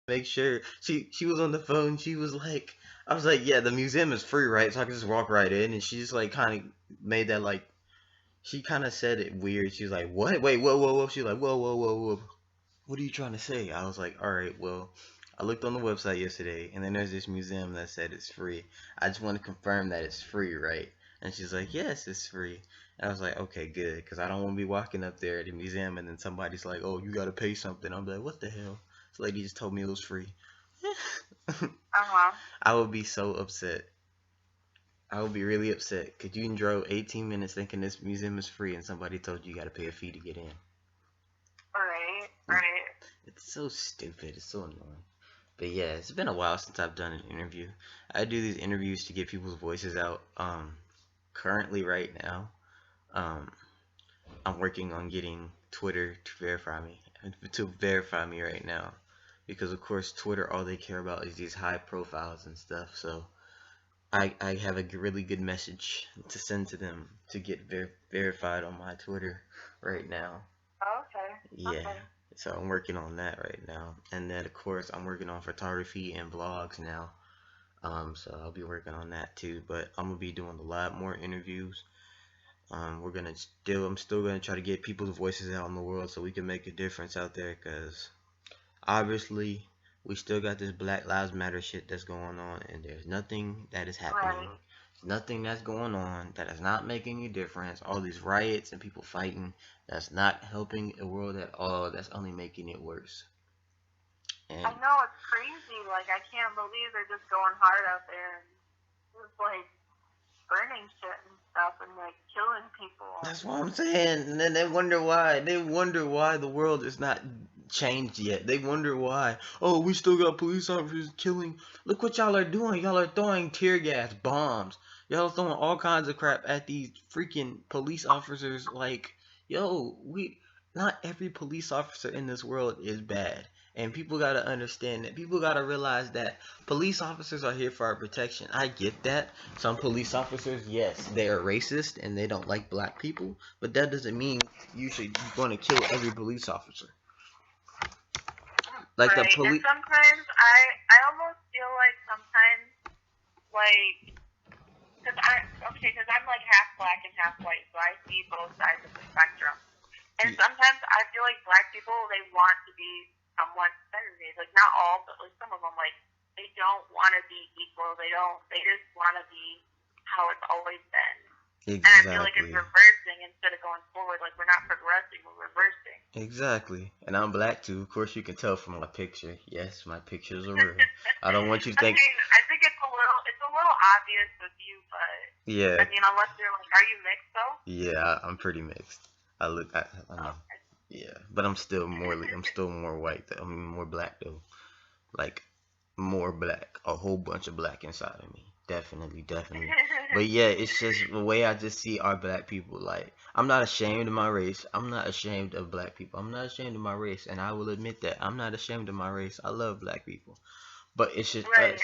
make sure she was on the phone. She was like, I was like, yeah, the museum is free, right? So I can just walk right in. And she just like kind of made that like she kind of said it weird. She was like, what? Wait, whoa, whoa, whoa. She was like, whoa, whoa, whoa, whoa. What are you trying to say? I was like, all right, well, I looked on the website yesterday, and then there's this museum that said it's free. I just want to confirm that it's free, right? And she's like, yes, it's free. And I was like, okay, good, because I don't want to be walking up there at the museum, and then somebody's like, oh, you got to pay something. I'm like, what the hell? This lady just told me it was free. Uh-huh. I would be so upset. I would be really upset. Could you drove 18 minutes thinking this museum is free, and somebody told you got to pay a fee to get in? Right, right. It's so stupid. It's so annoying. But yeah, it's been a while since I've done an interview. I do these interviews to get people's voices out. Currently right now, um, I'm working on getting Twitter to verify me right now, because of course Twitter, all they care about is these high profiles and stuff. So I have a really good message to send to them to get verified on my Twitter right now. Okay, Yeah. okay. So I'm working on that right now. And then of course I'm working on photography and vlogs now. So I'll be working on that too. But I'm gonna be doing a lot more interviews. I'm still gonna try to get people's voices out in the world so we can make a difference out there. Cause obviously we still got this Black Lives Matter shit that's going on, and there's nothing that is happening. Right. Nothing that's going on that is not making a difference. All these riots and people fighting, that's not helping the world at all. That's only making it worse. I And know it's crazy. Like I can't believe they're just going hard out there and just like burning shit and stuff and like killing people. that's what I'm saying. And then they wonder why. They wonder why the world is not changed yet. They wonder why. Oh, we still got police officers killing. Look what y'all are doing. Y'all are throwing tear gas, bombs. Y'all are throwing all kinds of crap at these freaking police officers. Like, yo, we not every police officer in this world is bad. And people gotta understand that. People gotta realize that police officers are here for our protection. I get that. Some police officers, yes, they are racist and they don't like black people, but that doesn't mean you're going to kill every police officer. Like the Right. And police. sometimes I almost feel like sometimes like because I'm like half black and half white, so I see both sides of the spectrum. And Yeah, sometimes I feel like black people they want to be somewhat segregated. Like not all, but like some of them like they don't want to be equal. They don't. They just want to be how it's always been. And I feel like it's exactly. reversing instead of going forward. Like we're not progressing, we're reversing. Exactly. And I'm black too. Of course, you can tell from my picture. Yes, my pictures are real. I don't want you to I think. mean, I think it's a little obvious with you, but I Yeah, mean, unless you're like, are you mixed though? yeah, I'm pretty mixed. I know. Okay. Yeah, but I'm still more white. I'm more black though. Like more black, a whole bunch of black inside of me. Definitely, definitely. But yeah, it's just the way I just see our black people. Like, I'm not ashamed of my race. I'm not ashamed of black people. I'm not ashamed of my race, and I will admit that I'm not ashamed of my race. I love black people, but it's just us. Right.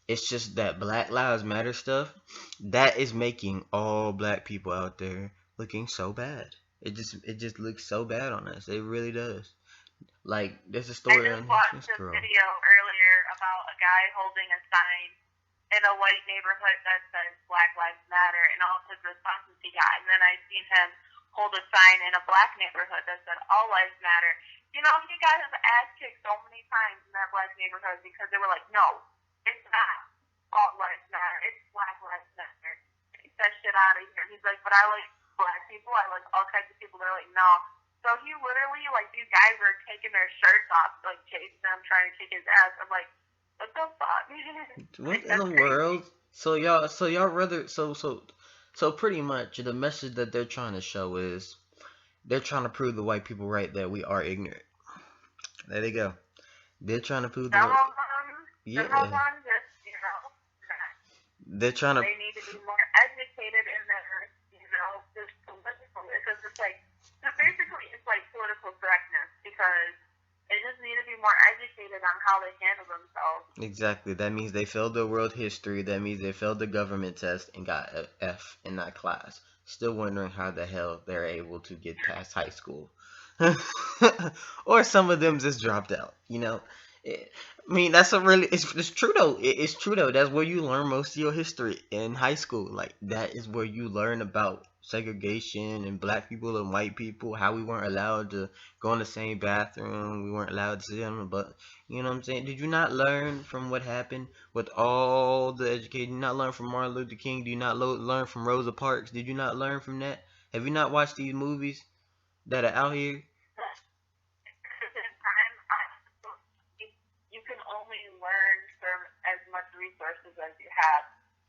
It's just that Black Lives Matter stuff that is making all black people out there looking so bad. It just looks so bad on us. It really does. Like, there's a I story just on watched this a girl. video earlier about a guy holding a sign in a white neighborhood that says Black Lives Matter and all of his responses he got. And then I seen him hold a sign in a black neighborhood that said All Lives Matter. You know, he got his ass kicked so many times in that black neighborhood because they were like, no, it's not All Lives Matter. It's Black Lives Matter. Get that shit out of here. He's like, but I like black people. I like all kinds of people. They're like, no. So he literally, like, these guys were taking their shirts off, like, chasing him, trying to kick his ass. I'm like, what the fuck? What Like, in that's the world? crazy. So y'all rather so pretty much the message that they're trying to show is they're trying to prove the white people right that we are ignorant. There they go. They're trying to prove the Some white. of them, some of Yeah, them just, they're trying to. they need to be more educated in their, just political, because it's like, so basically it's like political correctness, because they just need to be more educated on how they handle themselves. Exactly. That means they failed their world history. That means they failed the government test and got an F in that class. Still wondering how the hell they're able to get past high school. Or some of them just dropped out. It, I mean, that's a really it's true though. It's true though. That's where you learn most of your history in high school. Like that is where you learn about segregation and black people and white people, how we weren't allowed to go in the same bathroom, we weren't allowed to sit on the but you know what I'm saying? Did you not learn from what happened with all the education? Did you not learn from Martin Luther King? Do you not learn from Rosa Parks? Did you not learn from that? Have you not watched these movies that are out here? Time, you can only learn from as much resources as you have.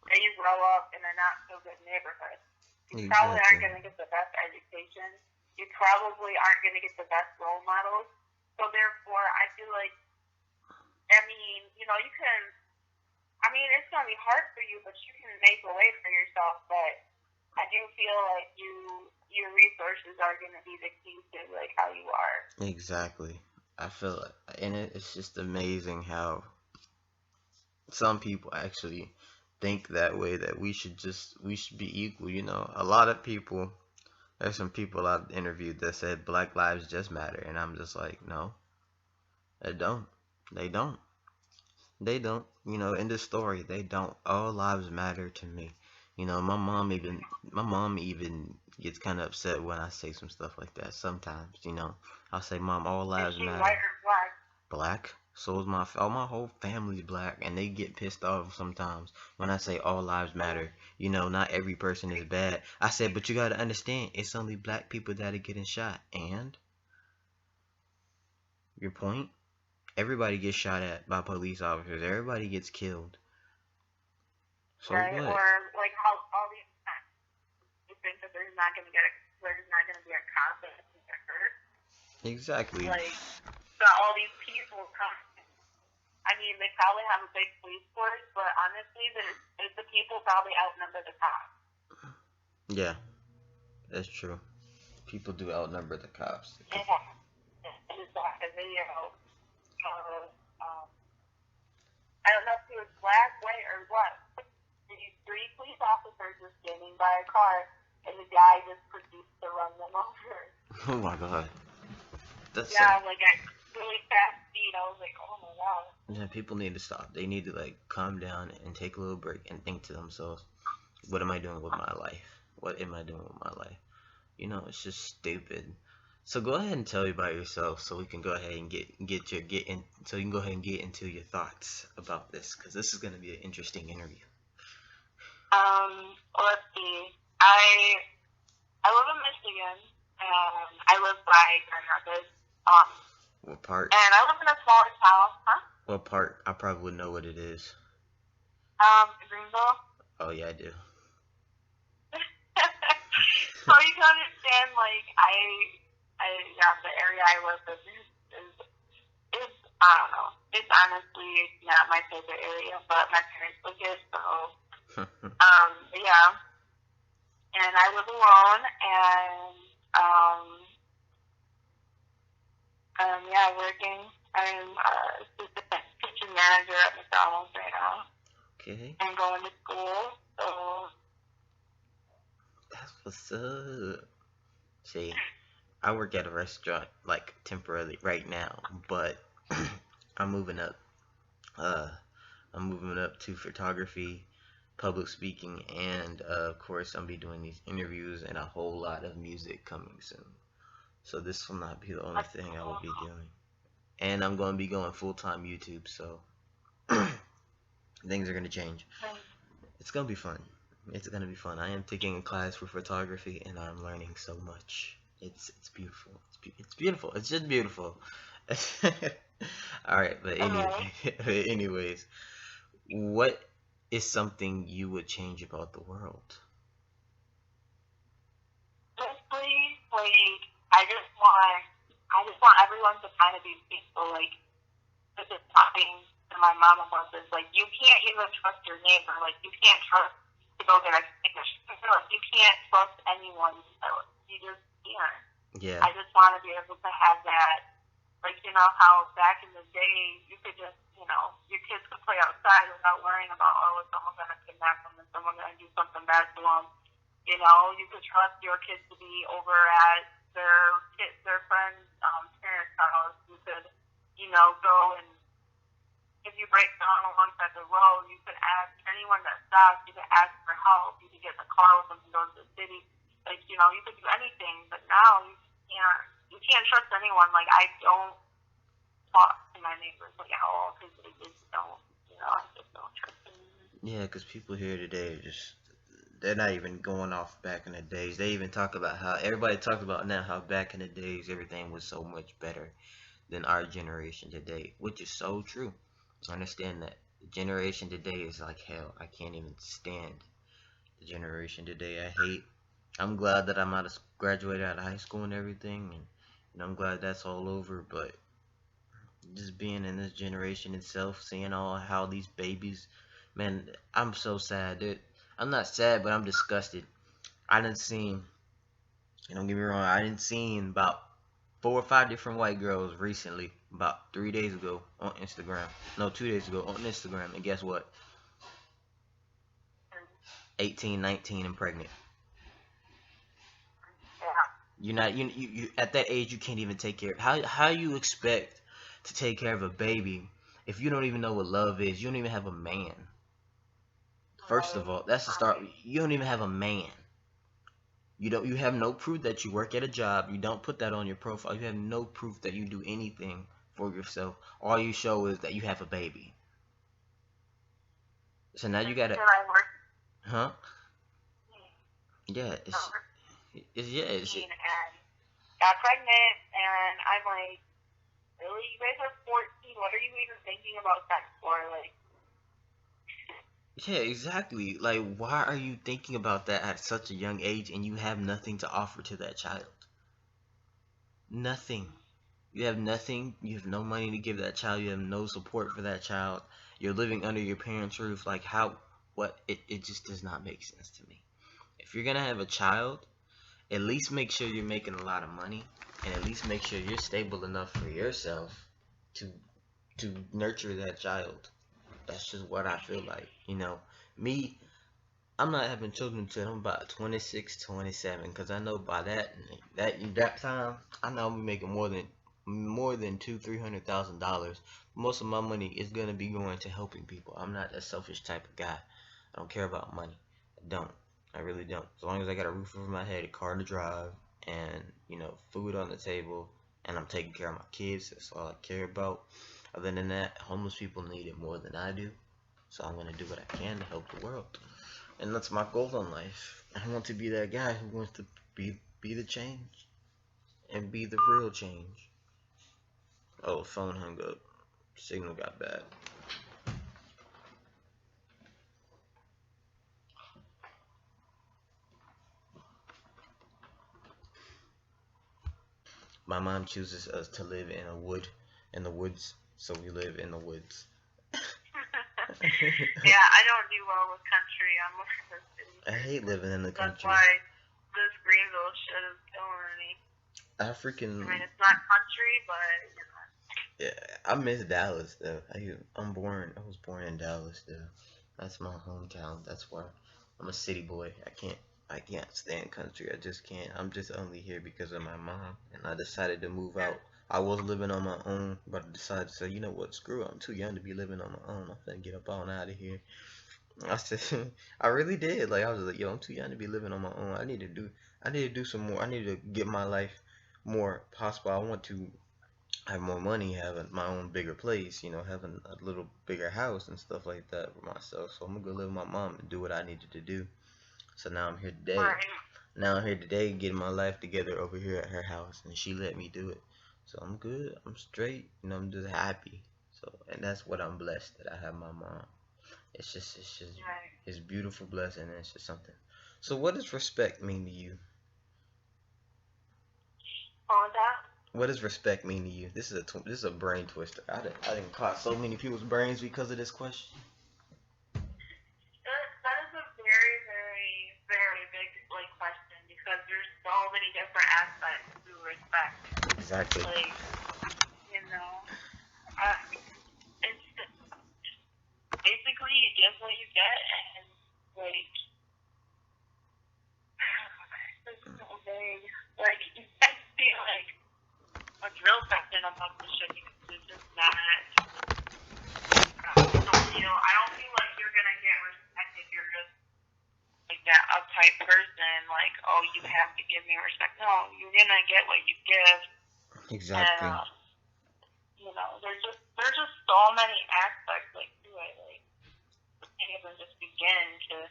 And you grow up in a not so good neighborhood. You probably aren't Exactly. going to get the best education. You probably aren't going to get the best role models. So therefore, I feel like, I mean, you know, you can, I mean, it's going to be hard for you, but you can make a way for yourself. But I do feel like your resources are going to be the key to like how you are. Exactly. I feel it, and it's just amazing how some people actually think that way that we should be equal. You know, a lot of people. There's some people I've interviewed that said Black lives just matter, and I'm just like, no, they don't. They don't. They don't. You know, in this story, they don't. All lives matter to me. You know, my mom even gets kind of upset when I say some stuff like that. Sometimes, you know, I'll say, "Mom, all Is lives she matter." white or black? Black. So is all my whole family's black, and they get pissed off sometimes when I say all lives matter. You know, not every person is bad. I said, but you gotta understand, it's only black people that are getting shot. And your point, everybody gets shot at by police officers. Everybody gets killed. So Right? what? Or like how all these you think that there's not going to be a cop that's going to get hurt. Exactly. Like, so all these people come. I mean, they probably have a big police force, but honestly, the people probably outnumber the cops. Yeah, that's true. People do outnumber the cops. Yeah. I just saw a video of, I don't know if he was black, white, or what. These three police officers were standing by a car, and the guy just proceeds to run them over. Oh my god. That's Yeah, like at really fast speed. I was like, oh my god. yeah, people need to stop. They need to like calm down and take a little break and think to themselves, what am I doing with my life? What am I doing with my life? You know, it's just stupid. So go ahead and tell me about yourself, so we can go ahead and so you can go ahead and get into your thoughts about this, because this is going to be an interesting interview. Let's see. I live in Michigan, and I live by Grand Rapids. What part? And I live in a smaller town. Huh? What part? I probably would know what it is. Greenville. Oh yeah, I do. So you can understand, like, yeah, the area I live in is I don't know. It's honestly not my favorite area, but my parents live here, so, yeah. And I live alone, and, yeah, working. I'm assistant kitchen manager at McDonald's right now. Okay. And going to school, so. That's what's up. See, I work at a restaurant, like, temporarily right now, but I'm moving up. I'm moving up to photography, public speaking, and of course, I'm be doing these interviews and a whole lot of music coming soon. So this will not be the only thing I will be doing. And I'm going to be going full-time YouTube, so things are going to change. It's going to be fun. It's going to be fun. I am taking a class for photography, and I'm learning so much. It's beautiful. It's beautiful. It's just beautiful. All right, but anyways, what is something you would change about the world? Honestly, like, I just want everyone to kind of be peaceful. Like, this is talking to my mom about this. Like, you can't even trust your neighbor. Like, you can't trust to go get a signature. Like, you can't trust anyone. You just can't. Yeah. I just want to be able to have that. Like, you know how back in the day, you could just, you know, your kids could play outside without worrying about, oh, is someone going to kidnap them? Is someone going to do something bad to them? You know, you could trust your kids to be over at their friend's parents' house. You could, you know, go and if you break down alongside the road, you could ask anyone that stops, you could ask for help, you could get in the car with them to go to the city. Like, you know, you could do anything, but now you can't trust anyone. Like, I don't talk to my neighbors like at all because they just don't, you know, I just don't trust them. Yeah, because people here today are just, they're not even going off back in the days. They even talk about how, everybody talks about now how back in the days everything was so much better than our generation today, which is so true. I understand that. The generation today is like hell. I can't even stand the generation today. I'm glad that I'm graduated out of high school and everything, and I'm glad that's all over, but just being in this generation itself, seeing all how these babies, man, I'm so sad, dude. I'm not sad, but I'm disgusted. I didn't see, don't get me wrong, I didn't see about 4 or 5 different white girls recently, about 3 days ago on Instagram. No, 2 days ago on Instagram, and guess what? 18, 19, and pregnant. You're not you at that age you can't even take care. How you expect to take care of a baby if you don't even know what love is? You don't even have a man. First of all, that's the start. You don't even have a man. You have no proof that you work at a job. You don't put that on your profile. You have no proof that you do anything for yourself. All you show is that you have a baby. So now you gotta, huh? Yeah, it's got pregnant, and I'm like, really? You guys are 14. What are you even thinking about sex for? Like, yeah, exactly. Like, why are you thinking about that at such a young age and you have nothing to offer to that child? Nothing. You have nothing. You have no money to give that child. You have no support for that child. You're living under your parents' roof. Like, how? What? It just does not make sense to me. If you're gonna have a child, at least make sure you're making a lot of money, and at least make sure you're stable enough for yourself to nurture that child. That's just what I feel like. You know, me, I'm not having children until I'm about 26, 27, because I know by that time, I know I'm making more than $200,000-300,000. Most of my money is gonna be going to helping people. I'm not a selfish type of guy. I don't care about money. I don't. I really don't. As long as I got a roof over my head, a car to drive, and food on the table, and I'm taking care of my kids, that's all I care about. Other than that, homeless people need it more than I do. So I'm gonna do what I can to help the world. And that's my goal in life. I want to be that guy who wants to be the change. And be the real change. Oh, phone hung up. Signal got bad. My mom chooses us to live in the woods, so we live in the woods. Yeah, I don't do well with country. I'm looking for city. I hate living in the country. That's why this Greenville shit is killing me. I mean, it's not country, but yeah, I miss Dallas though. I was born in Dallas though. That's my hometown. That's why I'm a city boy. I can't stand country. I just can't. I'm just only here because of my mom, and I decided to move out. I was living on my own, but I decided to say, you know what, screw it. I'm too young to be living on my own. I'm gonna get up on out of here. I said, I really did. Like, I was like, yo, I'm too young to be living on my own. I need to do some more. I need to get my life more possible. I want to have more money, having my own bigger place, having a little bigger house and stuff like that for myself. So I'm gonna go live with my mom and do what I needed to do. So now I'm here today. Right. Now I'm here today getting my life together over here at her house, and she let me do it. So I'm good. I'm straight. I'm just happy. So, and that's what I'm blessed that I have my mom. It's just right. It's a beautiful blessing, and it's just something. So what does respect mean to you? What does respect mean to you? This is a brain twister. I didn't caught so many people's brains because of this question. That is a very, very, very big question because there's so many different aspects to respect. Exactly. It's basically you get what you get, and it's so vague. You can't be a drill section about the shit because it's just not. I don't feel like you're gonna get respect if you're just like that uptight person. Like, oh, you have to give me respect. No, you're gonna get what you give. Exactly. And there's just so many aspects like to it. Like, I can't even just begin to.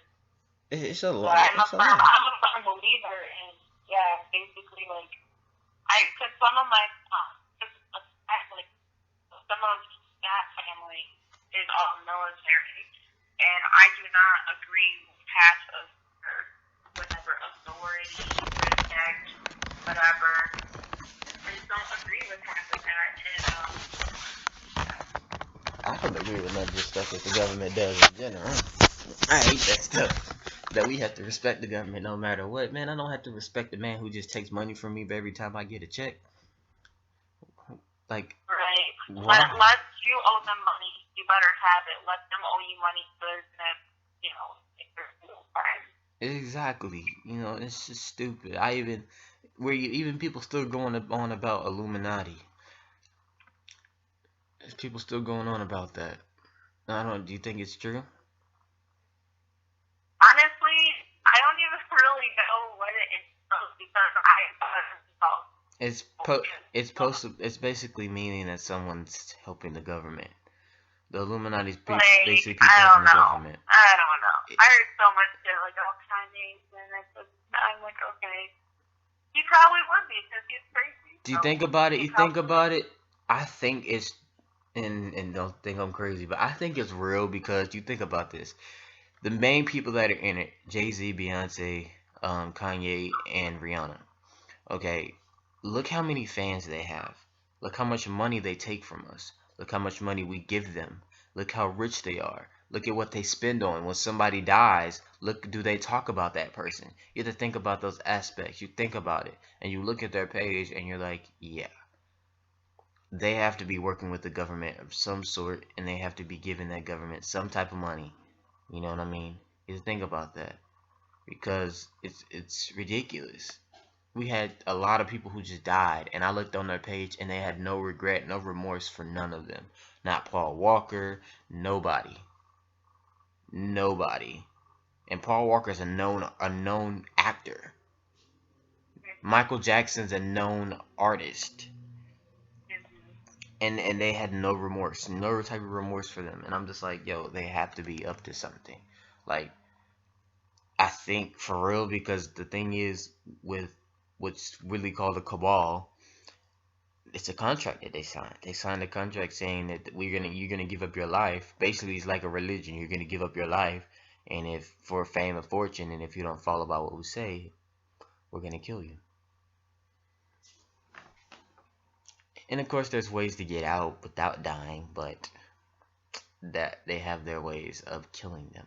It's a But lot. I'm a firm believer in basically like because some of my like some of that family is all military, and I do not agree with half of whatever authority, respect, whatever. I just don't agree with half of that, and I don't agree with none of the stuff that the government does in general. I hate that stuff. That we have to respect the government no matter what. Man, I don't have to respect the man who just takes money from me every time I get a check. Like, right. why? Unless you owe them money, you better have it. Let them owe you money so that, fine. Exactly. It's just stupid. Even people still going on about Illuminati. There's people still going on about that. Do you think it's true? Honestly, I don't even really know what it is because It's basically meaning that someone's helping the government. The Illuminati's basically people I helping don't the know. government. I don't know. I heard so much shit like all Kanye's, and I'm like, okay, he probably would be because he's crazy. Do you think about it? You think about it. I think it's and don't think I'm crazy, but I think it's real because you think about this. The main people that are in it: Jay-Z, Beyonce, Kanye, and Rihanna. Okay, look how many fans they have. Look how much money they take from us. Look how much money we give them. Look how rich they are. Look at what they spend on. When somebody dies, do they talk about that person? You have to think about those aspects. You think about it, and you look at their page, and you're like, yeah. They have to be working with the government of some sort, and they have to be giving that government some type of money. You know what I mean? You have to think about that. Because it's ridiculous. We had a lot of people who just died, and I looked on their page and they had no regret, no remorse for none of them. Not Paul Walker, nobody. And Paul Walker's a known actor. Michael Jackson's a known artist. And they had no remorse, no type of remorse for them. And I'm just like, yo, they have to be up to something. Like, I think for real, because the thing is with what's really called a cabal, it's a contract that they signed. They signed a contract saying that you're gonna give up your life. Basically, it's like a religion. You're gonna give up your life, and if for fame and fortune, and if you don't follow by what we say, we're gonna kill you. And of course, there's ways to get out without dying, but that they have their ways of killing them,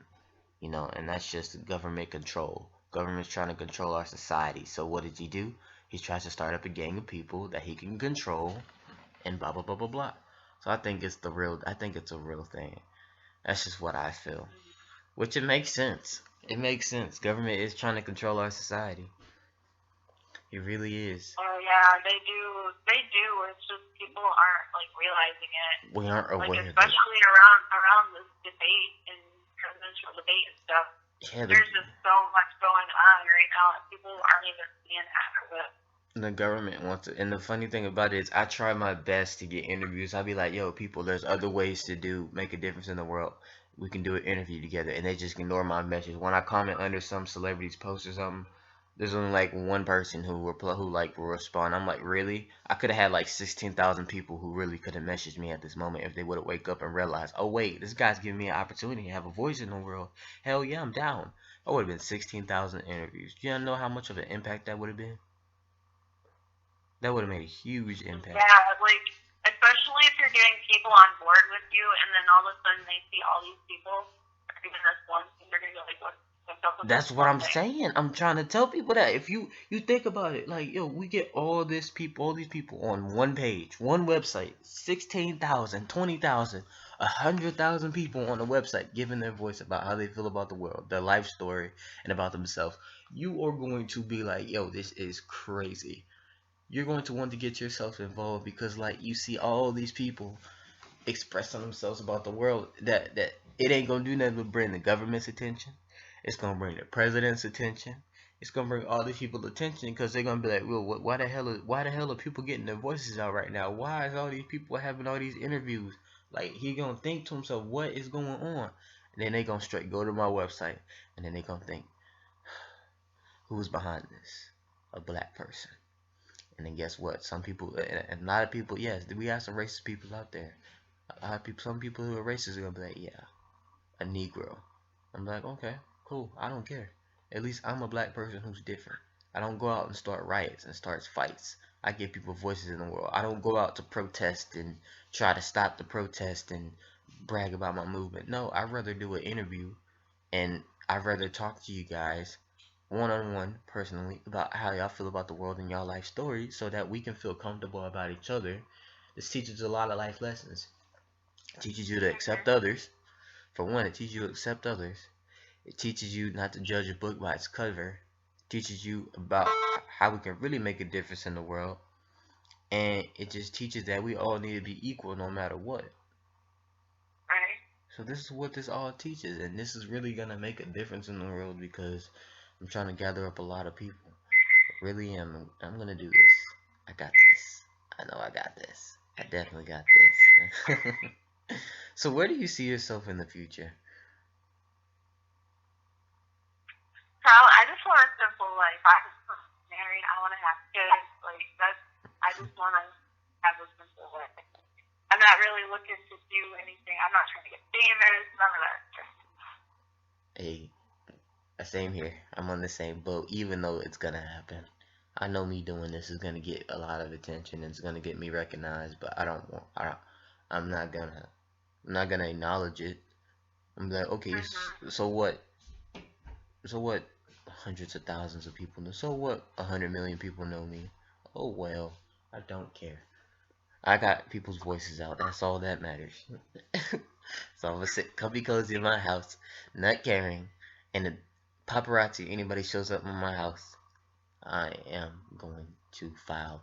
and that's just government control. Government's trying to control our society. So what did he do? He tries to start up a gang of people that he can control, and blah blah blah blah blah. So I think it's a real thing. That's just what I feel. Which it makes sense. It makes sense. Government is trying to control our society. It really is. Oh yeah, they do. It's just people aren't like realizing it. We aren't aware of it. Especially around this debate and presidential debate and stuff. Yeah, there's just so much going on right now, and people aren't even seeing half of it. The government wants it, and the funny thing about it is, I try my best to get interviews. I'll be like, "Yo, people, there's other ways to make a difference in the world. We can do an interview together," and they just ignore my message. When I comment under some celebrity's post or something, there's only like one person who will respond. I'm like, really? I could have had like 16,000 people who really could have messaged me at this moment if they would have wake up and realized, oh wait, this guy's giving me an opportunity to have a voice in the world. Hell yeah, I'm down. That would have been 16,000 interviews. Do you know how much of an impact that would have been? That would have made a huge impact. Yeah, like especially if you're getting people on board with you, and then all of a sudden they see all these people doing this one thing, they're gonna be like, what? That's what I'm saying. I'm trying to tell people that if you think about it, like, yo, we get all these people on one page, one website, 16,000, 20,000, 100,000 people on the website giving their voice about how they feel about the world, their life story, and about themselves. You are going to be like, yo, this is crazy. You're going to want to get yourself involved because, like, you see all these people expressing themselves about the world that It ain't gonna do nothing but bring the government's attention. It's gonna bring the president's attention. It's gonna bring all these people's attention because they're gonna be like, well, why the hell are people getting their voices out right now? Why is all these people having all these interviews? Like he gonna think to himself, what is going on? And then they gonna straight go to my website, and then they gonna think, who's behind this? A black person. And then guess what? Some people, and a lot of people, yes, we have some racist people out there. A lot of people, some people who are racist are gonna be like, yeah, a Negro. I'm like, okay, cool. I don't care. At least I'm a black person who's different. I don't go out and start riots and start fights. I give people voices in the world. I don't go out to protest and try to stop the protest and brag about my movement. No, I'd rather do an interview and I'd rather talk to you guys one-on-one personally about how y'all feel about the world and y'all life story so that we can feel comfortable about each other. This teaches a lot of life lessons. It teaches you to accept others. For one, it teaches you to accept others. It teaches you not to judge a book by its cover. It teaches you about how we can really make a difference in the world. And it just teaches that we all need to be equal no matter what. Right. So this is what this all teaches. And this is really going to make a difference in the world because I'm trying to gather up a lot of people. I really am. I'm going to do this. I got this. I know I got this. I definitely got this. So where do you see yourself in the future? I just want a simple life. I just want to be married. I want to have kids. Like that's. I just want to have a simple life. I'm not really looking to do anything. I'm not trying to get famous. None of that. Hey, same here. I'm on the same boat, even though it's gonna happen. I know me doing this is gonna get a lot of attention. It's gonna get me recognized, but I'm not gonna acknowledge it. I'm like, okay, so what? So what? Hundreds of thousands of people know. So what? 100 million people know me. Oh well, I don't care. I got people's voices out. That's all that matters. So I'm gonna sit comfy cozy in my house, not caring, and the paparazzi, anybody shows up in my house, I am going to file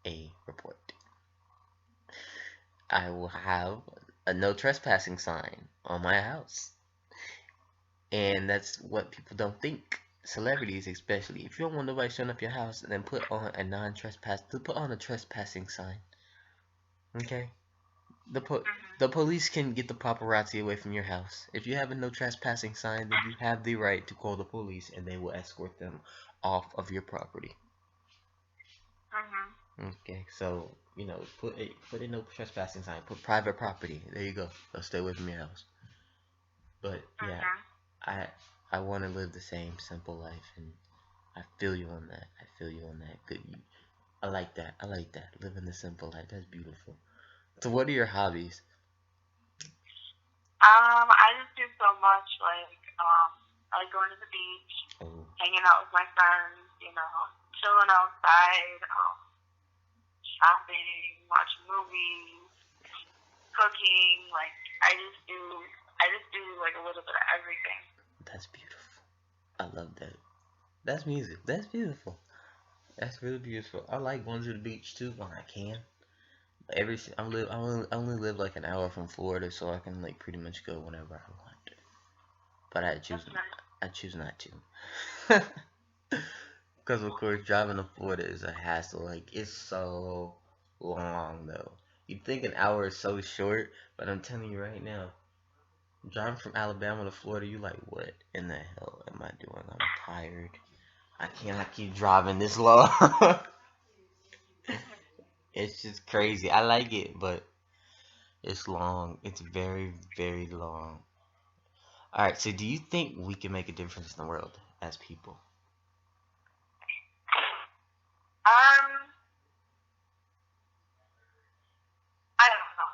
a report. I will have a no trespassing sign on my house. And that's what people don't think. Celebrities especially. If you don't want nobody showing up your house, then put on a trespassing sign. Okay? The police can get the paparazzi away from your house. If you have a no trespassing sign, then you have the right to call the police and they will escort them off of your property. Okay, so put a no trespassing sign. Put private property. There you go. They'll stay away from your house. But yeah, I want to live the same simple life, and I feel you on that. Good. I like that. Living the simple life. That's beautiful. So, what are your hobbies? I just do so much. I like going to the beach, hanging out with my friends. Chilling outside, shopping, watching movies, cooking. I just do like a little bit of everything. That's beautiful. I love that. That's music. That's beautiful. That's really beautiful. I like going to the beach too when I can. I only live like an hour from Florida, so I can pretty much go whenever I want. But I choose not to. Because of course driving to Florida is a hassle. It's so long though. You think an hour is so short, but I'm telling you right now, driving from Alabama to Florida, you like, what in the hell am I doing? I'm tired. I cannot keep driving this long. It's just crazy. I like it, but it's long. It's very, very long. Alright, so do you think we can make a difference in the world as people? I don't know.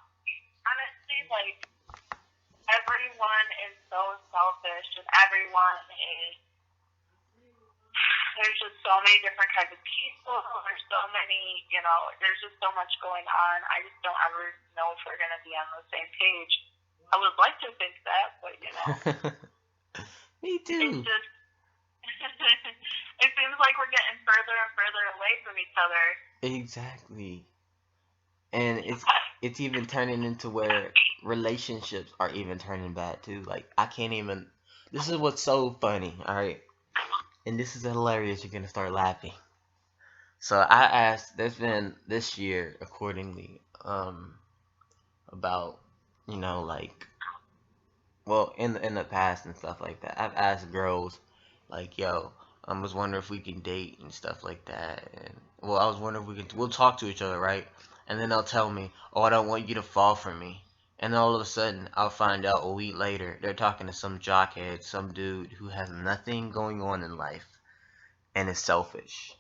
Honestly, everyone is so selfish, and there's just so many different kinds of people. There's so many, there's just so much going on. I just don't ever know if we're going to be on the same page. I would like to think that, but Me too. It's just, it seems like we're getting further and further away from each other. Exactly. And it's even turning into where relationships are even turning bad too. Like I can't even. This is what's so funny. All right, and this is hilarious. You're gonna start laughing. So I asked. There's been this year, accordingly, about like well in the past and stuff like that. I've asked girls like, yo, I was wondering if we can date and stuff like that. And well, I was wondering if we'll talk to each other, right? And then they'll tell me, oh, I don't want you to fall for me. And all of a sudden, I'll find out a week later they're talking to some jockhead, some dude who has nothing going on in life and is selfish.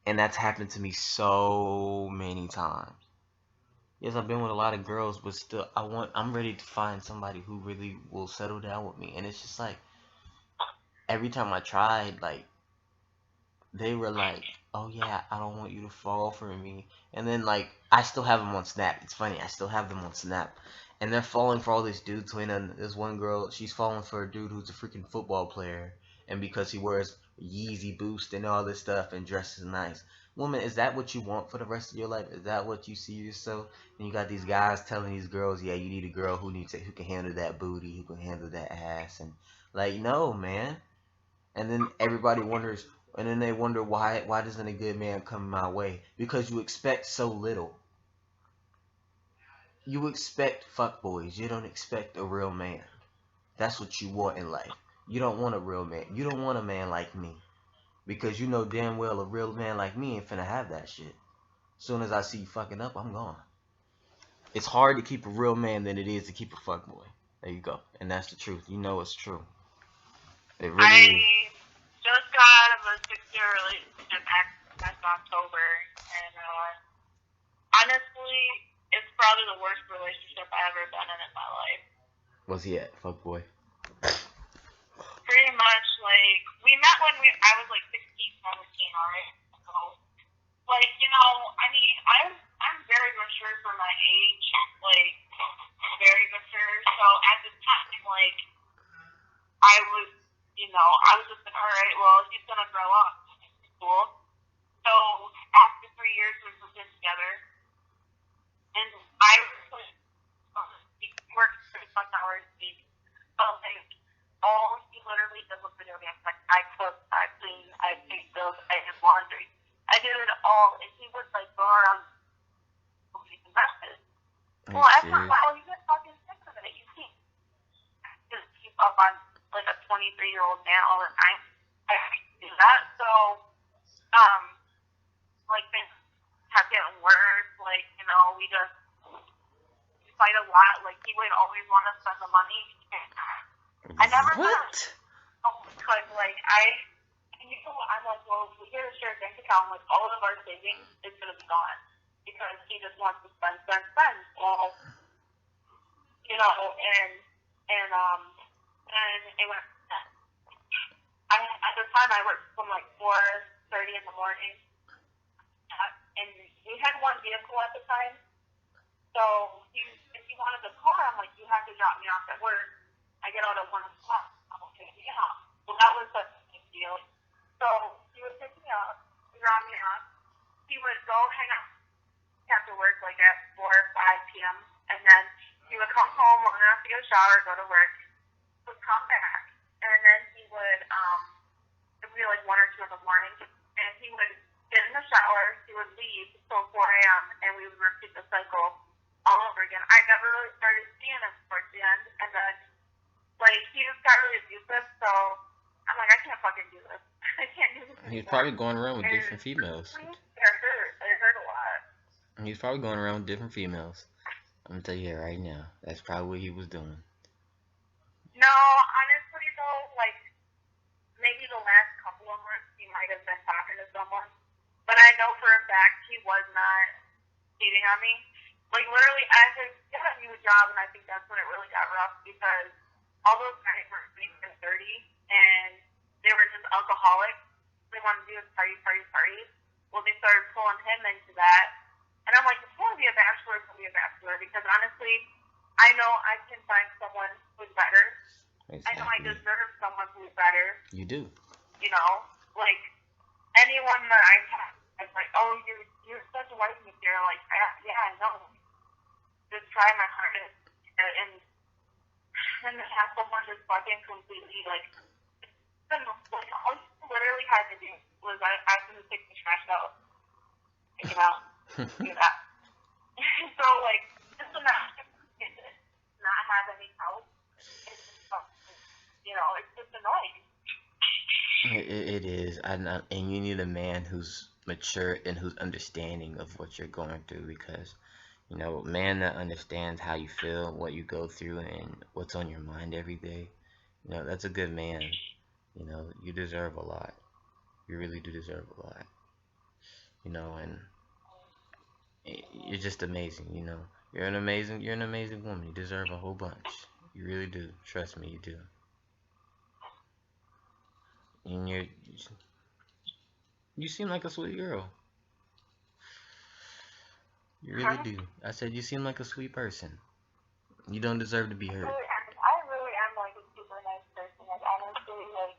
And that's happened to me so many times. Yes, I've been with a lot of girls, but still, I'm ready to find somebody who really will settle down with me. And it's just like, every time I tried, like, they were like, oh yeah, I don't want you to fall for me. And then, like, I still have them on Snap. It's funny, I still have them on Snap. And they're falling for all these dudes. And there's one girl, she's falling for a dude who's a freaking football player. And because he wears Yeezy Boost and all this stuff and dresses nice. Woman, is that what you want for the rest of your life? Is that what you see yourself? And you got these guys telling these girls, yeah, you need a girl who can handle that booty, who can handle that ass. And, like, no, man. And then everybody wonders, and then they wonder why doesn't a good man come my way? Because you expect so little. You expect fuckboys. You don't expect a real man. That's what you want in life. You don't want a real man. You don't want a man like me. Because you know damn well a real man like me ain't finna have that shit. Soon as I see you fucking up, I'm gone. It's hard to keep a real man than it is to keep a fuckboy. There you go. And that's the truth. You know it's true. It really is. I just got out of a 6-year relationship last October, and honestly, it's probably the worst relationship I've ever been in my life. Where's he at, fuckboy? Pretty much, like, we met when I was like 16, 17, alright? So, like, I mean, I'm very mature for my age, like, very mature. So at the time, like, I was just like, alright, well, he's gonna grow up. Cool. So after 3 years, we moved in together, and I worked 35 hours a week. So, like, all he literally did was video games. Like, I cooked, I cleaned, I paid bills, I did laundry. I did it all, and he would, like, go around and messages. Well, after a while, you get fucking sick of it. You can't just keep up on, like, a 23-year-old man all the time. I can't do that. So, like, things kept getting worse. Like, we fight a lot. Like, he would always want to spend the money. I never What? Because, like, I'm like, well, if we get a shared bank account, like, all of our savings is going to be gone. Because he just wants to spend. Well, and it went. At the time, I worked from, like, 4:30 in the morning. And we had one vehicle at the time. So, if he wanted the car, I'm like, you have to drop me off at work. I get out at 1 o'clock. I'm okay, yeah. Well, that was such a big deal. So he would pick me up, drop me off. He would go hang out after work, like at 4 or 5 p.m. And then he would come home, run out to get a shower, go to work. He would come back, and then he would, it would be like 1 or 2 in the morning, and he would get in the shower. He would leave till 4 a.m. and we would repeat the cycle all over again. I never really started seeing him towards the end, and then, like, he just got really abusive, so I'm like, I can't fucking do this. I can't do this anymore. He's probably going around with different females. It hurt a lot. He's probably going around with different females. I'm gonna tell you that right now. That's probably what he was doing. No, honestly though, like, maybe the last couple of months he might have been talking to someone. But I know for a fact he was not cheating on me. Like, literally, I had got a new job, and I think that's when it really got rough, because all those guys were 20 and 30, and they were just alcoholics. They wanted to do is party. Well, they started pulling him into that. And I'm like, if you want to be a bachelor, be a bachelor. Because honestly, I know I can find someone who's better. Exactly. I know I deserve someone who's better. You do. Like, anyone that I It's like, oh, you're such a wife material. Like, yeah, I know. Just try my hardest, and have someone just fucking completely like. Like all you literally had to do was I asked him to take the trash out, take it out, do that. So like, just to not have any help, it's just, it's just annoying. It is, and you need a man who's mature and who's understanding of what you're going through, because a man that understands how you feel, what you go through, and what's on your mind every day. That's a good man. You deserve a lot. You really do deserve a lot. And you're just amazing. You're an amazing woman. You deserve a whole bunch. You really do. Trust me, you do. And you seem like a sweet girl. You really do. I said you seem like a sweet person. You don't deserve to be hurt. I really am like a super nice person. Like honestly, like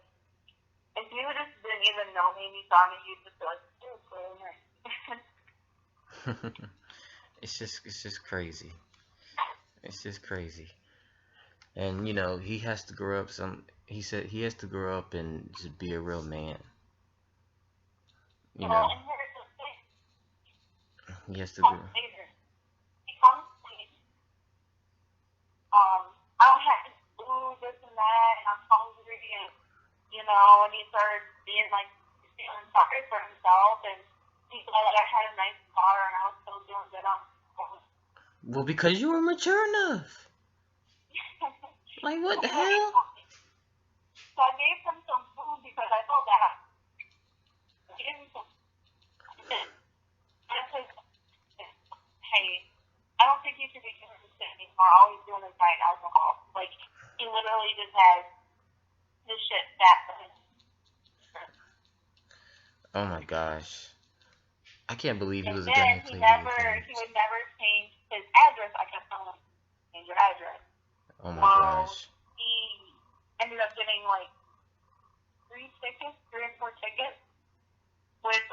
if you just didn't even know me and you saw me, you'd just be like, "Dude, really nice." It's just crazy. It's just crazy. And he has to grow up he said he has to grow up and just be a real man. And here's the thing. He has to grow. He comes to me, I don't have food, this and that, and I'm hungry, and and he started being like feeling sorry for himself, and he saw that I had a nice car and I was still doing good on phone. Well, because you were mature enough. Like, what the hell? So I gave him some food because I felt bad. I gave him some food. I said, hey, I don't think you should be doing this anymore. All he's doing is buying alcohol. Like, he literally just has this shit back for him. Oh my gosh. I can't believe he was and gonna then play video games. He would never change his address. I kept telling him, change your address. Oh my gosh. He ended up getting like 3 or 4 tickets with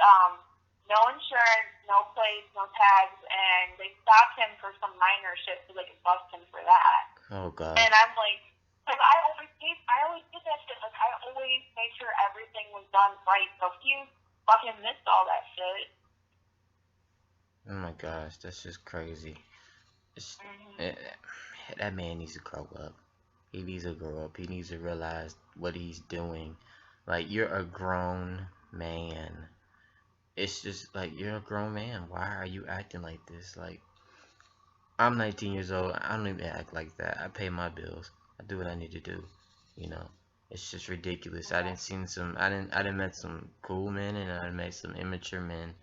no insurance, no plates, no tags, and they stopped him for some minor shit so they could bust him for that. Oh god. And I'm like, because I always did that shit. Like I always made sure everything was done right. So if you fucking missed all that shit. Oh my gosh, that's just crazy. That man needs to grow up. He needs to grow up. He needs to realize what he's doing. Like, you're a grown man. It's just like, you're a grown man. Why are you acting like this? Like, I'm 19 years old. I don't even act like that. I pay my bills. I do what I need to do. It's just ridiculous. I didn't met some cool men, and I met some immature men.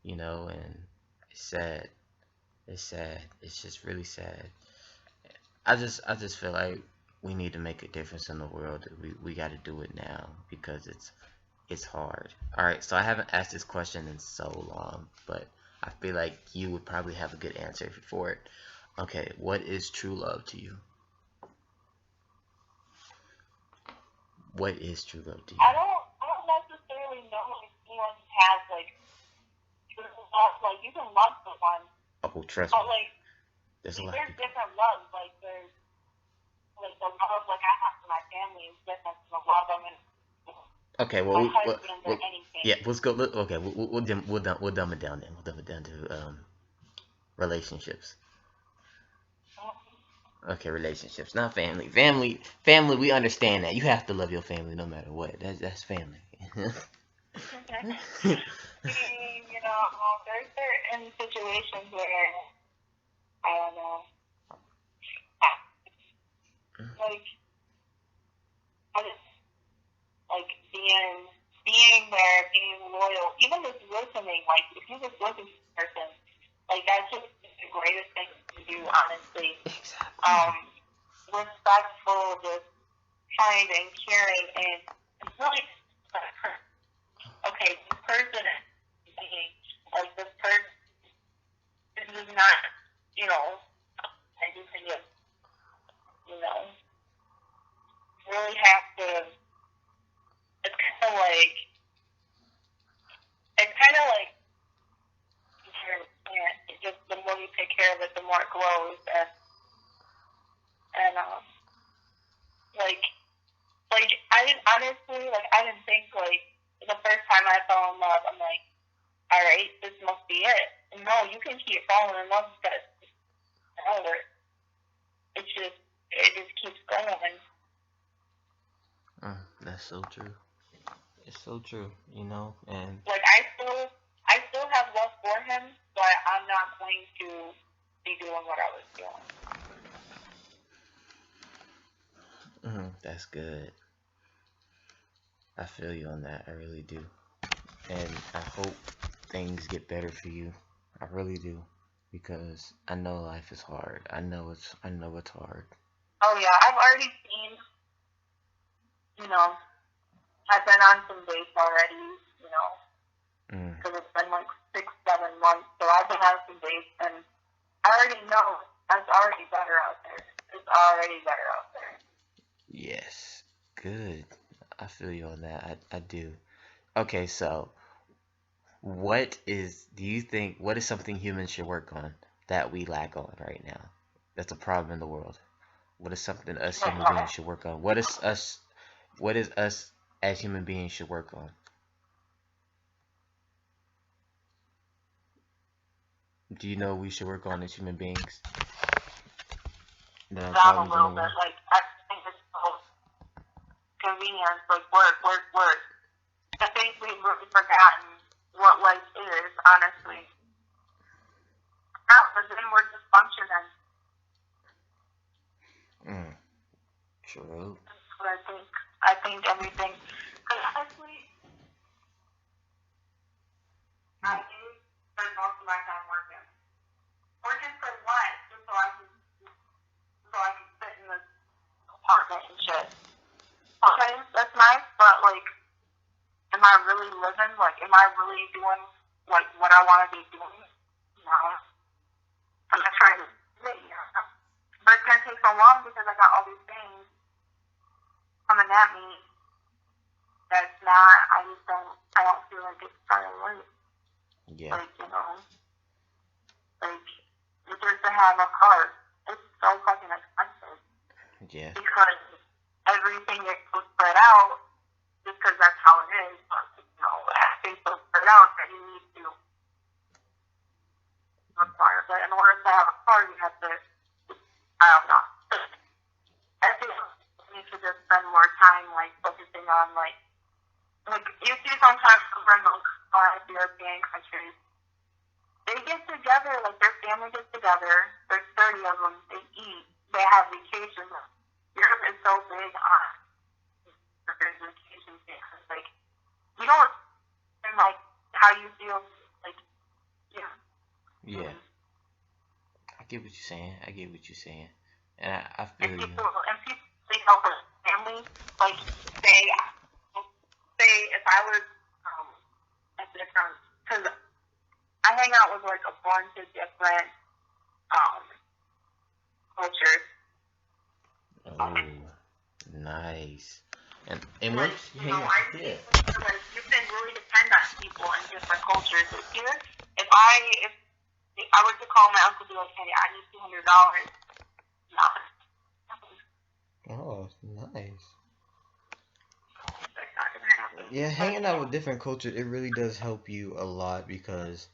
And it's sad. It's sad. It's just really sad. I just feel like we need to make a difference in the world. We got to do it now because it's hard. All right, so I haven't asked this question in so long, but I feel like you would probably have a good answer for it. Okay, what is true love to you? What is true love to you? I don't necessarily know if anyone has like true love. Like you can love someone. Oh, trust but, me. Like, there's different loves. Like there's like the love like I have for my family is different from the love I'm in. Okay, well, yeah, let's go. Okay, we'll dumb it down then. We'll dumb it down to relationships. Okay, relationships, not family. Family. We understand that you have to love your family no matter what. That's family. There's certain situations where I don't know, like being there, being loyal, even just listening. Like if you just listen to a person, like that's just the greatest thing to do, honestly. Exactly. Respectful, just kind and caring, and really, okay, this person is being like this person. This is not, I do think it, really have to. It's kind of like just the more you take care of it, the more it grows. And like I didn't honestly, like, I didn't think, like, the first time I fell in love, I'm like, all right, this must be it. And no, you can keep falling in love with that forever. It just keeps going. That's so true. It's so true, you know, and like I still have love for him, but I'm not going to be doing what I was doing. That's good. I feel you on that. I really do. And I hope things get better for you. I really do. Because I know life is hard. I know it's hard. Oh yeah, I've already seen, I've been on some dates already, because it's been like 6-7 months, so I've been on some dates, and I already know it's already better out there. It's already better out there. Yes. Good. I feel you on that. I do. Okay, so what is something humans should work on that we lack on right now? That's a problem in the world. What is something us human beings should work on? What is us as human beings should work on? Do you know we should work on as human beings? Down a little bit. Like, I think it's so convenient. Like, work. I think we've really forgotten what life is, honestly. But then we're just functioning. True. That's what I think. I think everything. Because honestly, I do spend most of my time working. Working for what? Just so I can sit in this apartment and shit. Okay, that's nice, but like, am I really living? Like, am I really doing like what I want to be doing? No. I'm not trying to do it, but it's gonna take so long because I got all these things coming at me. That's not. I don't feel like it's starting right. Yeah. Like, like, just to have a car, it's so fucking expensive. Yeah. Because everything gets so spread out, just because that's how it is. But, everything's so spread out that you need to require. But in order to have a car, you have to, I don't know. I think you need to just spend more time, like, focusing on, like you see sometimes from those European countries, they get together, like, their family gets together, there's 30 of them, they eat, they have vacations. Europe is so big on vacations because, like, you don't, and, like, how you feel, like, yeah. Yeah. I get what you're saying. And I feel you. And people, they help with family, like, say if I was at different, because I hang out with, like, a bunch of different cultures. Oh, nice. And like, once you can really depend on people in different cultures. Like, here, if I were to call my uncle and be like, hey, I need $200, no. Oh, nice. Yeah, hanging out with different cultures, it really does help you a lot, because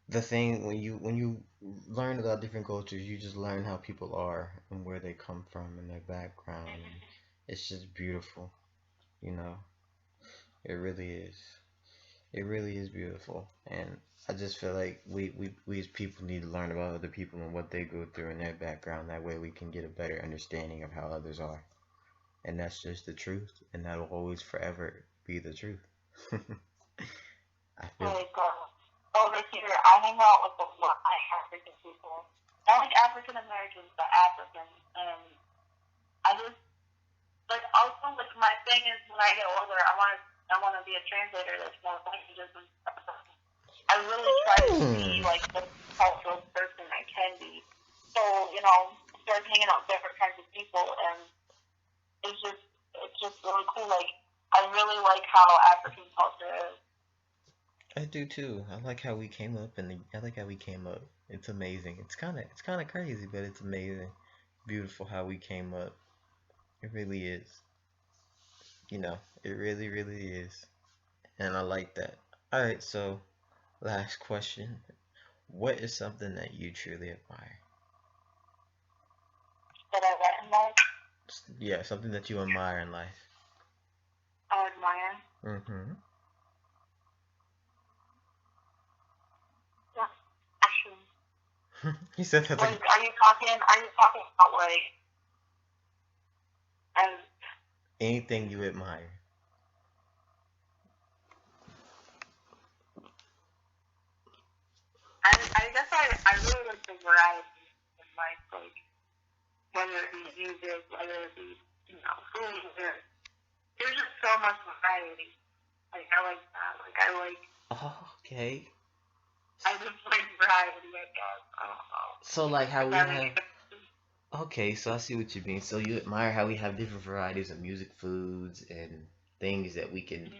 the thing when you learn about different cultures, you just learn how people are and where they come from and their background, and it's just beautiful, It really is. It really is beautiful, and I just feel like we as people need to learn about other people and what they go through and their background. That way we can get a better understanding of how others are. And that's just the truth, and that'll always forever be the truth. I feel over here, I hang out with a lot of African people. Not like African Americans, but Africans. And I just, like, also, like, my thing is when I get older, I want to be a translator that's more languages and stuff. I really try to be, like, the cultural person I can be. So, start hanging out with different kinds of people, and it's just really cool. Like, I really like how African culture is. I do too. I like how we came up, and I like how we came up. It's amazing. It's kind of crazy, but it's amazing. Beautiful how we came up. It really is. It really, really is. And I like that. All right, so last question. What is something that you truly admire? That I let in life. Yeah, something that you admire in life. I admire. Mm-hmm. Yeah, actually. He said that's Like, are you talking about like as anything you admire. I guess I really like the variety in life, like whether it be music, whether it be food, there's just so much variety. Like I like that. Like Oh, okay. I just like variety. I guess I don't know. So like how If we that have. makes sense. Okay, so I see what you mean. So you admire how we have different varieties of music, foods, and things that we can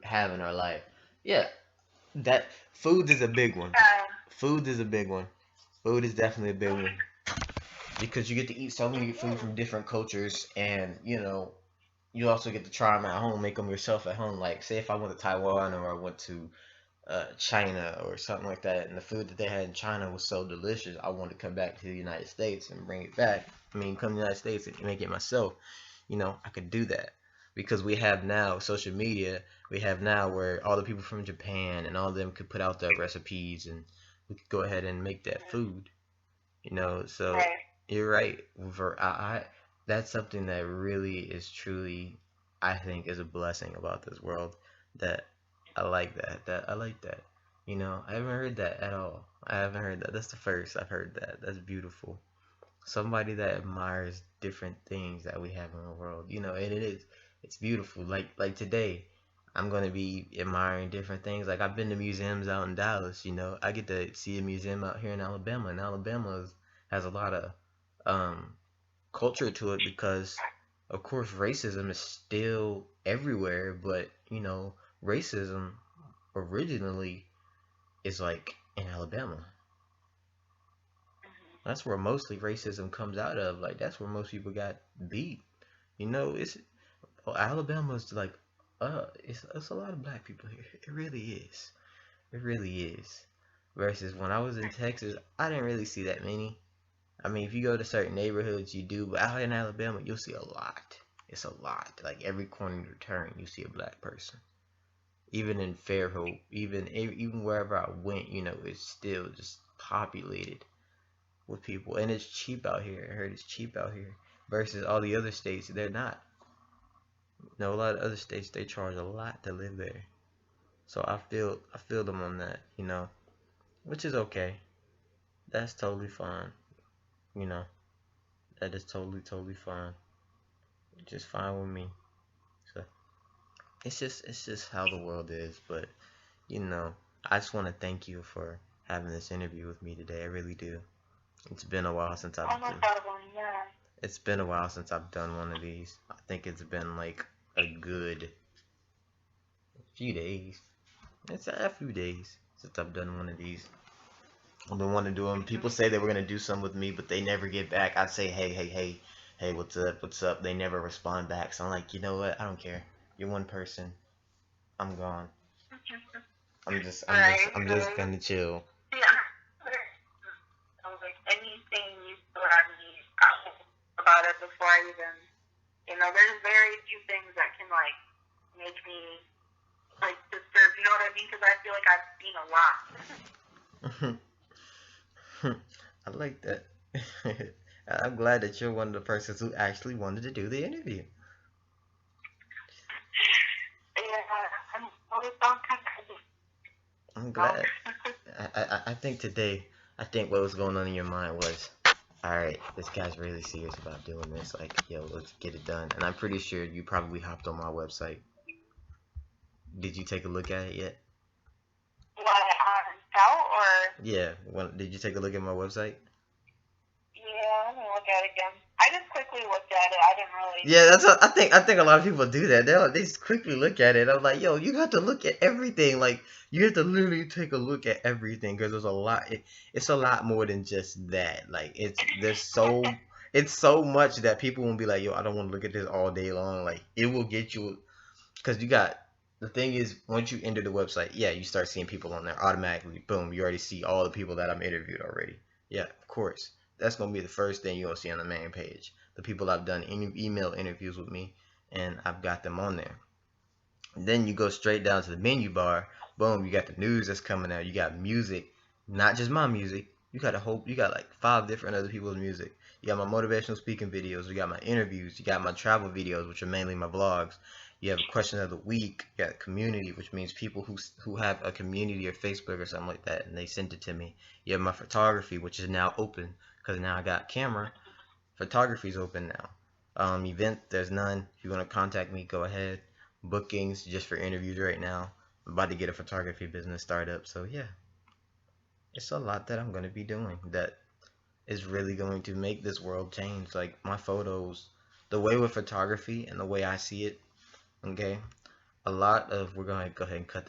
have in our life. Yeah, that food is a big one. Food is a big one. Food is definitely a big one because you get to eat so many food from different cultures, and you also get to try them at home, make them yourself at home. Like, say if I went to Taiwan or I went to China or something like that, and the food that they had in China was so delicious, I wanted to come back to the United States and bring it back. I mean, come to the United States and make it myself. I could do that because we have now social media. We have now where all the people from Japan and all of them could put out their recipes, and we could go ahead and make that food. So Right. you're right. That's something that really is truly, I think, is a blessing about this world. That I like that. That I like that. I haven't heard that at all. I haven't heard that. That's the first I've heard that. That's beautiful. Somebody that admires different things that we have in the world. And it's beautiful. Like today, I'm gonna be admiring different things. Like I've been to museums out in Dallas. I get to see a museum out here in Alabama, and has a lot of um, culture to it because, of course, racism is still everywhere. But racism originally is like in Alabama. That's where mostly racism comes out of. Like that's where most people got beat. It's Alabama's like, it's a lot of black people here. It really is. It really is. Versus when I was in Texas, I didn't really see that many. I mean, if you go to certain neighborhoods, you do, but out in Alabama, you'll see a lot. It's a lot. Like every corner you turn, you see a black person. Even in Fairhope, even wherever I went, it's still just populated with people, and it's cheap out here. I heard it's cheap out here versus all the other states. They're not. A lot of other states they charge a lot to live there. So I feel them on that, which is okay. That's totally fine. You know, that is totally fine. Just fine with me. So it's just how the world is. But you know, I just want to thank you for having this interview with me today. I really do. It's been a while since I've Oh, no done. problem. Yeah. It's been a while since I've done one of these. I think it's been like a good few days. It's a few days since I've done one of these. I've been wanting to do them. People say they were gonna do some with me, but they never get back. I'd say, hey, hey, hey, hey, what's up, what's up? They never respond back. So I'm like, you know what? I don't care. You're one person. I'm gone. I'm just, I'm just, Right. I'm just gonna chill. Yeah. I was like, anything you throw at me, I'll think about it before I even, there's very few things that can, like, make me, like, disturb, you know what I mean? Because I feel like I've seen a lot. I like that. I'm glad that you're one of the persons who actually wanted to do the interview. Yeah, I'm always so kind of, I'm glad. I think today, I think what was going on in your mind was, all right, this guy's really serious about doing this. Like, yo, let's get it done. And I'm pretty sure you probably hopped on my website. Did you take a look at it yet? what, out, or, Yeah. Did you take a look at my website? yeah, let me look at it again. I I just quickly looked at it. I didn't really. Yeah, that's what, I think a lot of people do that. They just quickly look at it. I'm like, yo, you have to look at everything. Like you have to literally take a look at everything because there's a lot. It's a lot more than just that. Like it's so much that people won't be like, yo, I don't want to look at this all day long. Like it will get you because you got the thing is once you enter the website, yeah, you start seeing people on there automatically. Boom, you already see all the people that I'm interviewed already. Yeah, of course. That's gonna be the first thing you'll see on the main page. The people I've done email interviews with me, and I've got them on there. Then you go straight down to the menu bar. Boom, you got the news that's coming out. You got music, not just my music. You got like 5 different other people's music. You got my motivational speaking videos. You got my interviews. You got my travel videos, which are mainly my vlogs. You have a question of the week. You got community, which means people who have a community or Facebook or something like that, and they sent it to me. You have my photography, which is now open because now I got camera. Photography's open now. Event, there's none. If you want to contact me, go ahead. Bookings just for interviews right now. I'm about to get a photography business startup. So yeah, it's a lot that I'm going to be doing that is really going to make this world change. Like my photos, the way with photography and the way I see it. Okay, a lot of we're going to go ahead and cut this.